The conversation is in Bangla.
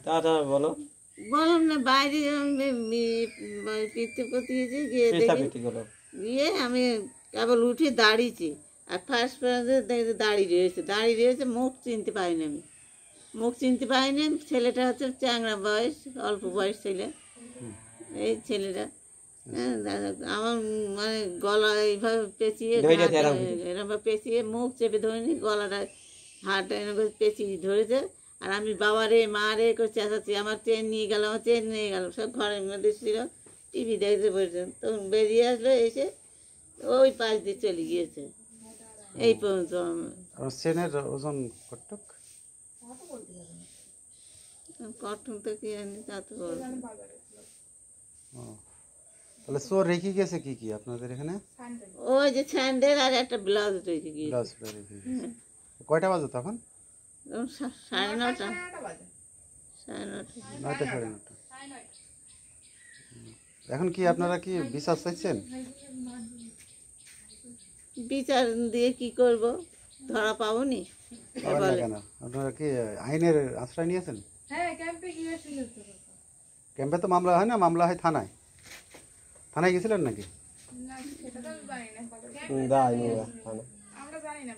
তাড়াতাড়ি বলো। বললাম না বাইরে পিঠে পতিয়েছি গিয়ে দেখি গিয়ে আমি কেবল উঠে দাঁড়িয়েছি আর ফার্স্ট দেখি দাঁড়িয়ে রয়েছে মুখ চিনতে পারিনি আমি ছেলেটা হচ্ছে চ্যাংড়া বয়স অল্প বয়স ছেলে এই ছেলেটা হ্যাঁ আমার মানে গলা এইভাবে পেঁচিয়ে এরকম পেঁচিয়ে মুখ চেপে ধরেনি গলাটা হাতটা এরকম পেঁচিয়ে ধরেছে আর আমি বাবা রে মা রে করে চেঁচাচ্ছি আমার চেন নিয়ে গেল সব ঘরের মধ্যে ছিল টিভি দেখতে বসেছেন তখন বেরিয়ে আসলো এসে ওই পাশ দিয়ে চলে গিয়েছে এই পর্যন্ত আমার চেনের ওজন কতটুক কটন তো কি জানি তা তো তাহলে চোর রেখে গেছে কি কি আপনাদের এখানে ওই যে স্যান্ডেল আর একটা ব্লাউজ রেখে গিয়েছে কয়টা বাজে তখন 9:30 9টা 9:30 এখন কি আপনারা কি বিচার চাইছেন বিচার দিয়ে কি করব ধরা পাবনি কেন আপনারা কি আইনের আশ্রয় নিয়েছেন ক্যাম্পে তো মামলা হয় না মামলা হয় থানায় গেছিলেন নাকি না সেটা তো জানি না